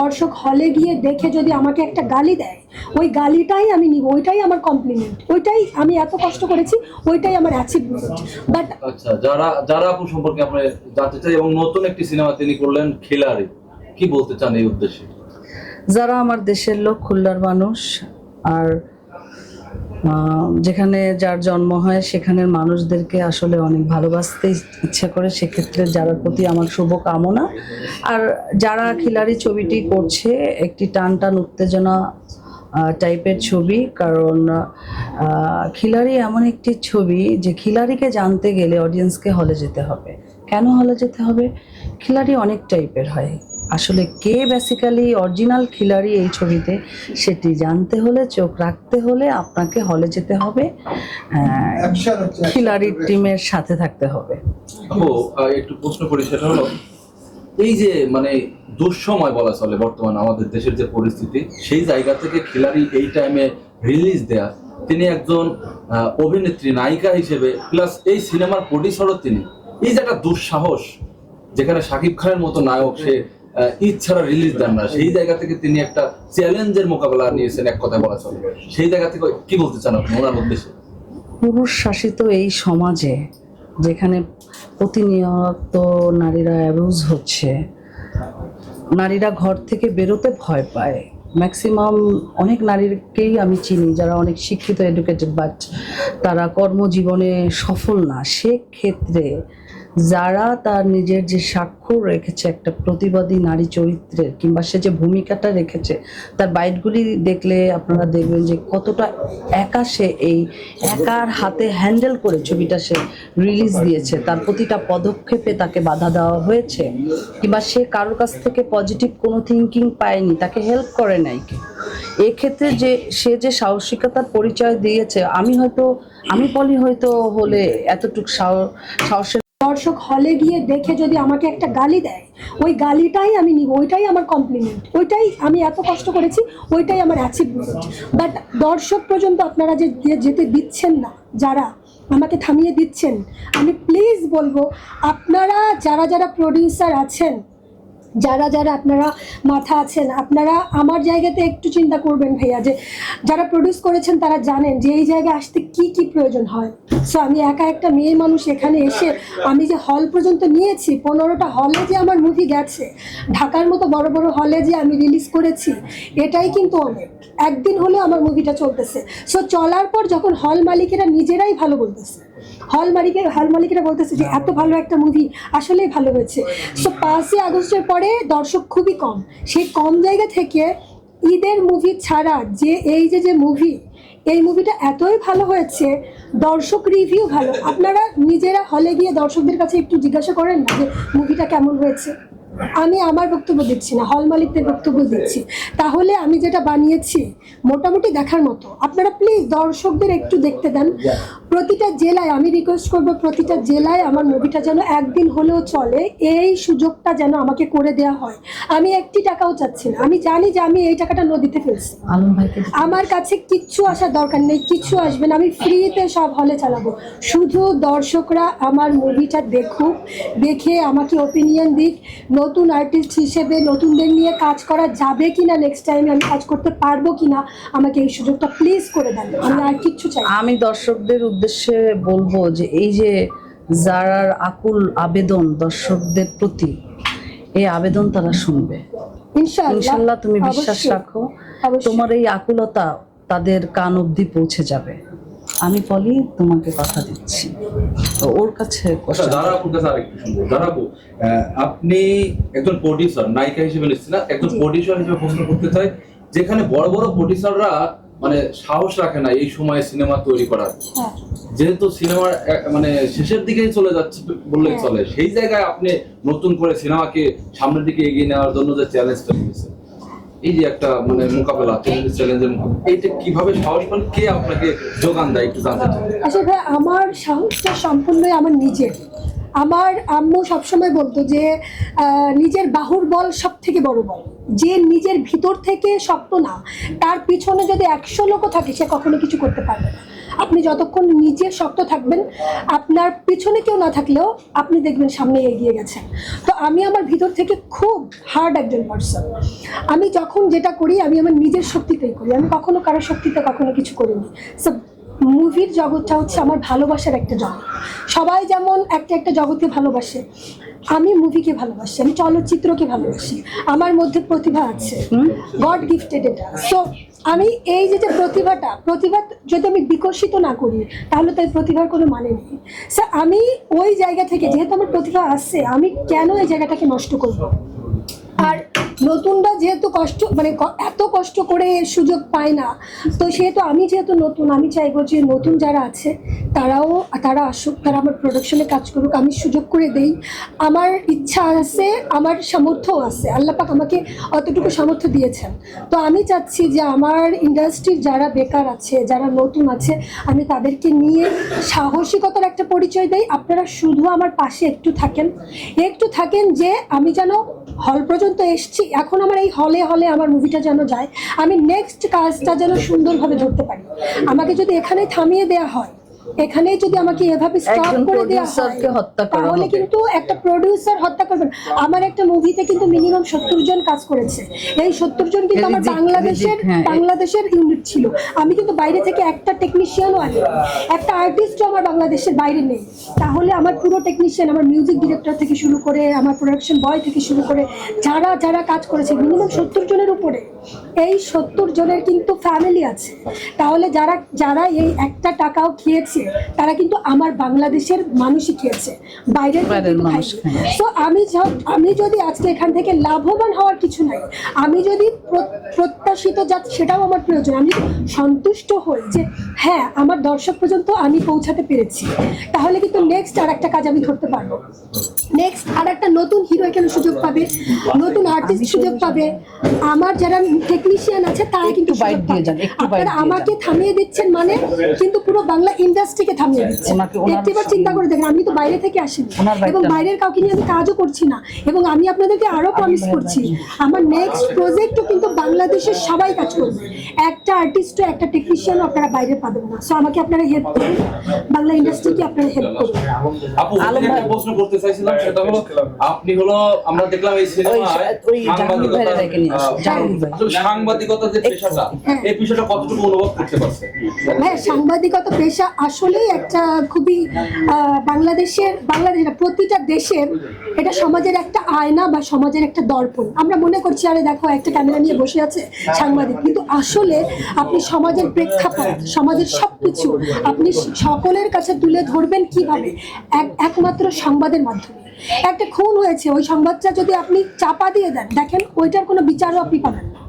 দর্শক হলে গিয়ে দেখে যদি আমাকে একটা গালি দেয়, ওই গালিটাই আমি নিব, ওইটাই আমার কমপ্লিমেন্ট, ওইটাই আমি এত কষ্ট করেছি, ওইটাই আমার অ্যাচিভমেন্ট। বাট আচ্ছা, যারা আপু সম্পর্কে আমরা জানতে চাই, এবং নতুন একটি সিনেমা তিনি করলেন খিলাড়ি, কি বলতে চান এই উদ্দেশ্যে? যারা আমার দেশের লোক, খুলনার মানুষ, আর যেখানে যার জন্ম হয় সেখানের মানুষদেরকে আসলে অনেক ভালোবাসতে ইচ্ছা করে, সেক্ষেত্রে যার প্রতি আমার শুভ কামনা। আর যারা খিলাড়ি ছবিটি করছে, একটি টান টান উত্তেজনা টাইপের ছবি, কারণ খিলাড়ি এমন একটি ছবি যে খিলাড়িকে জানতে গেলে অডিয়েন্সকে হলে যেতে হবে। কেন হলে যেতে হবে? খিলাড়ি অনেক টাইপের হয়, আসলে কে বেসিক্যালি অরিজিনাল খিলাড়ি এই ছবিতে সেটি জানতে হলে, চোখ রাখতে হলে আপনাকে হলে যেতে হবে, খিলাড়ির টিমের সাথে থাকতে হবে। একটু প্রশ্ন করি, সেটা হলো এই যে মানে দুঃসময় বলা চলে বর্তমানে আমাদের দেশের যে পরিস্থিতি, সেই জায়গা থেকে খিলাড়ি এই টাইমে রিলিজ দেয়া, তিনি একজন অভিনেত্রী, নায়িকা হিসেবে, প্লাস এই সিনেমার প্রডিউসারও তিনি, এই যে একটা দুঃসাহস, যেখানে শাকিব খানের মতো নায়ক সে ইচ্ছারা রিলিজ দেন না, সেই জায়গা থেকে তিনি একটা চ্যালেঞ্জের মোকাবেলা নিয়েছেন, এক কথা বলা চলে। সেই জায়গা থেকে কি বলতে চান আপনি ওনার উদ্দেশ্যে? পুরুষ শাসিত এই সমাজে, যেখানে প্রতিনিয়ত নারীরা অ্যাবিউজ হচ্ছে, নারীরা ঘর থেকে বেরোতে ভয় পায়, ম্যাক্সিমাম অনেক নারীকেই আমি চিনি যারা অনেক শিক্ষিত, এডুকেটেড, বাট তারা কর্মজীবনে সফল না। সেক্ষেত্রে যারা তার নিজের যে স্বাক্ষর রেখেছে একটা প্রতিবাদী নারী চরিত্রের, কিংবা সে যে ভূমিকাটা রেখেছে, তার বাইটগুলি দেখলে আপনারা দেখবেন যে কতটা একা সে এই একার হাতে হ্যান্ডেল করে ছবিটা সে রিলিজ দিয়েছে। তার প্রতিটা পদক্ষেপে তাকে বাধা দেওয়া হয়েছে, কিংবা সে কারোর কাছ থেকে পজিটিভ কোনো থিঙ্কিং পায়নি, তাকে হেল্প করে নাই। এক্ষেত্রে যে সে যে সাহসিকতার পরিচয় দিয়েছে, আমি বলি হয়তো হলে এতটুকু সাহসের। দর্শক হলে গিয়ে দেখে যদি আমাকে একটা গালি দেয়, ওই গালিটাই আমি নিব, ওইটাই আমার কমপ্লিমেন্ট, ওইটাই আমি এত কষ্ট করেছি, ওইটাই আমার অ্যাচিভমেন্ট। বাট দর্শক পর্যন্ত আপনারা যে যেতে দিচ্ছেন না, যারা আমাকে থামিয়ে দিচ্ছেন, আমি প্লিজ বলবো আপনারা যারা যারা প্রডিউসার আছেন, যারা যারা আপনারা মাথা আছেন, আপনারা আমার জায়গাতে একটু চিন্তা করবেন ভাইয়া, যে যারা প্রডিউস করেছেন তারা জানেন যে এই জায়গায় আসতে কি কি প্রয়োজন হয়। সো আমি একা একটা মেয়ে মানুষ এখানে এসে আমি যে হল পর্যন্ত নিয়েছি, 15টা হলে যে আমার মুভি গেছে, ঢাকার মতো বড় বড় হলে যে আমি রিলিজ করেছি, এটাই কিন্তু অনেক। একদিন হলেও আমার মুভিটা চলতেছে। সো চলার পর যখন হল মালিকেরা নিজেরাই ভালো বলতেছে, হল মালিকেরা বলতেছে যে এত ভালো একটা মুভি, আসলেই ভালো হয়েছে। সো 5ই আগস্টের পরে দর্শক খুবই কম। সেই কম জায়গা থেকে ঈদের মুভি ছাড়া যে এই যে মুভি, এই মুভিটা এতই ভালো হয়েছে, দর্শক রিভিউ ভালো। আপনারা নিজেরা হলে গিয়ে দর্শকদের কাছে একটু জিজ্ঞাসা করেন না যে মুভিটা কেমন হয়েছে। আমি আমার বক্তব্য দিচ্ছি না, হল মালিকদের বক্তব্য দিচ্ছি। তাহলে আমি যেটা বানিয়েছি মোটামুটি দেখার মতো, আপনারা প্লিজ দর্শকদের একটু দেখতে দেন। প্রতিটা জেলায় আমি রিকোয়েস্ট করবো, প্রতিটা জেলায় আমার মুভিটা যেন একদিন হলেও চলে, এই সুযোগটা যেন আমাকে করে দেওয়া হয়। আমি একটি টাকাও চাচ্ছি না, আমি জানি যে আমি এই টাকাটা নদীতে ফেলছি। আমার কাছে কিচ্ছু আসার দরকার নেই, কিচ্ছু আসবে না, আমি ফ্রিতে সব হলে চালাবো। শুধু দর্শকরা আমার মুভিটা দেখুক, দেখে আমাকে ওপিনিয়ন দিক, নতুন আর্টিস্ট হিসেবে নতুনদের নিয়ে কাজ করা যাবে কিনা, নেক্সট টাইমে আমি কাজ করতে পারবো কিনা, আমাকে এই সুযোগটা প্লিজ করে দেন। আমি আর কিচ্ছু চাই। আমি দর্শকদের উদ্দেশ্যে বলবো যে এই যে যারার আকুল আবেদন দর্শকদের প্রতি, এই আবেদন তারা শুনবে ইনশাআল্লাহ। তুমি বিশ্বাস রাখো, তোমার এই আকুলতা তাদের কান অবধি পৌঁছে যাবে। আমি বলি, তোমাকে কথা দিচ্ছি। তো ওর কাছে আপনি একজন প্রডিউসার, নায়িকা হিসেবে নিচ্ছি না, একজন প্রডিউসার হিসেবে প্রশ্ন করতে চাই, যেখানে বড় বড় প্রডিউসাররা মানে সাহস রাখে না এই সময়ে সিনেমা তৈরি করার, যেহেতু সিনেমার মানে শেষের দিকেই চলে যাচ্ছে বললেই চলে, সেই জায়গায় আপনি নতুন করে সিনেমাকে সামনের দিকে এগিয়ে নেওয়ার জন্য যে চ্যালেঞ্জটা নিয়েছে, এই যে একটা মানে মোকাবেলা, চ্যালেঞ্জের মোকাবেলা, এইটা কিভাবে সাহস পান, কে আপনাকে যোগান দেয় একটু জানতে চাই। আচ্ছা ভাই, আমার সাহসটা সম্পূর্ণই আমার নিজের। আমার আম্মু সবসময় বলতো যে নিজের বাহুর বল সব থেকে বড় বল। যে নিজের ভিতর থেকে শক্ত না, তার পিছনে যদি 100 লোকও থাকে, সে কখনো কিছু করতে পারবে না। আপনি যতক্ষণ নিজে শক্ত থাকবেন, আপনার পেছনে কেউ না থাকলেও আপনি দেখবেন সামনে এগিয়ে গেছেন। তো আমি আমার ভিতর থেকে খুব হার্ড একজন পার্সন। আমি যখন যেটা করি আমি আমার নিজের শক্তিতেই করি, আমি কখনো কারোর শক্তিতে কখনো কিছু করিনি। সো মুভির জগৎটা হচ্ছে আমার ভালোবাসার একটা জগৎ। সবাই যেমন একটা একটা জগৎকে ভালোবাসে, আমি মুভিকে ভালোবাসি, আমি চলচ্চিত্রকে ভালোবাসি। আমার মধ্যে প্রতিভা আছে, গড গিফটেড এটা। সো আমি এই যে প্রতিভা যদি আমি বিকশিত না করি তাহলে তো এই প্রতিভার কোনো মানে নেই। সো আমি ওই জায়গা থেকে, যেহেতু আমার প্রতিভা আছে, আমি কেন এই জায়গাটাকে নষ্ট করব? আর নতুনরা যেহেতু এত কষ্ট করে সুযোগ পায় না, তো সেহেতু আমি যেহেতু নতুন, আমি চাইবো যে নতুন যারা আছে তারা আসুক, তারা আমার প্রোডাকশনে কাজ করুক, আমি সুযোগ করে দেই। আমার ইচ্ছা আছে, আমার সামর্থ্য আছে, আল্লাহ পাক আমাকে অতটুকু সামর্থ্য দিয়েছেন। তো আমি চাচ্ছি যে আমার ইন্ডাস্ট্রির যারা বেকার আছে, যারা নতুন আছে, আমি তাদেরকে নিয়ে সাহসিকতার একটা পরিচয় দেই। আপনারা শুধু আমার পাশে একটু থাকেন যে আমি যেন হল পর্যন্ত এসছি, এখন আমার এই হলে আমার মুভিটা যেন যায়, আমি নেক্সট কাজটা যেন সুন্দরভাবে ধরতে পারি। আমাকে যদি এখানে থামিয়ে দেওয়া হয়, এখানেই যদি আমাকে এভাবে স্টপ একজন করে দেওয়া হয়, প্রোডিউসারকে হত্যা করা তাহলে হবে। কিন্তু একটা প্রোডিউসার হত্যা করবেন। আমার একটা মুভিতে কিন্তু মিনিমাম 70 জন কাজ করেছে। এই 70 জন কিন্তু আমার হ্যাঁ। বাংলাদেশের ইউনিট ছিল। আমি কিন্তু বাইরে থেকে একটা টেকনিশিয়ানও আনি, একটা আর্টিস্টও আমার বাংলাদেশের বাইরে নেই। তাহলে আমার পুরো টেকনিশিয়ান, আমার মিউজিক ডিরেক্টর থেকে শুরু করে, আমার প্রোডাকশন বয় থেকে শুরু করে যারা কাজ করেছে, মিনিমাম 70 জনের উপরে। এই 70 জনের কিন্তু ফ্যামিলি আছে। তাহলে যারা এই একটা টাকাও খেয়েছে, তারা কিন্তু আমার বাংলাদেশের মানুষই খেয়েছে, বাইরের মানুষ খায়নি। তো আমি যদি আজকে এখান থেকে লাভবান হওয়ার কিছু নাই, আমি যদি প্রত্যাশিত সেটাও আমার প্রয়োজন, আমি সন্তুষ্ট হই যে হ্যাঁ আমার দর্শক পর্যন্ত আমি পৌঁছাতে পেরেছি, তাহলে কিন্তু নেক্সট আর একটা কাজ আমি ধরতে পারবো। নেক্সট আর একটা নতুন হিরো এখানে সুযোগ পাবে, নতুন আর্টিস্ট সুযোগ পাবে, আমার যারা টেকনিশিয়ান আছে তারা কিন্তু সুযোগ পাবে। আপনারা আমাকে থামিয়ে দিচ্ছেন মানে কিন্তু পুরো বাংলা ইন্ডাস্ট্রিকে থামিয়ে দিচ্ছেন। একবার চিন্তা করে দেখেন, আমি তো বাইরে থেকে আসিনি এবং বাইরের কাউকে নিয়ে আমি কাজও করছি না, এবং আমি আপনাদেরকে আরো প্রমিস করছি আমার নেক্সট প্রজেক্টও কিন্তু বাংলাদেশের সবাই কাজ করবে, একটা আর্টিস্টও একটা টেকনিশিয়ানও আপনারা বাইরে পাবেন না। সো আমাকে আপনারা হেল্প করুন, বাংলা ইন্ডাস্ট্রিকে আপনারা হেল্প করুন। আপু আমি একটা প্রশ্ন করতে চাইছিলাম, সেটা হলো আপনি আমরা দেখলাম এই সিনেমায় সাংবাদিকতা যে পেশাটা, এই পেশাটা কতটুকু অনুভব করতে পারছে? হ্যাঁ, সাংবাদিকতা পেশা আসলেই একটা খুবই বাংলাদেশের প্রতিটা দেশের এটা সমাজের একটা আয়না বা সমাজের একটা দর্পণ। আমরা মনে করছি আরে দেখো একটা ক্যামেরা নিয়ে বসে আছে সাংবাদিক, কিন্তু আসলে আপনি সমাজের প্রেক্ষাপট, সমাজের সবকিছু আপনি সকলের কাছে তুলে ধরবেন কিভাবে? একমাত্র সংবাদের মাধ্যমে। একটা খুন হয়েছে, ওই সংবাদটা যদি আপনি চাপা দিয়ে দেন, দেখেন ওইটার কোনো বিচারও আপনি পাবেন না।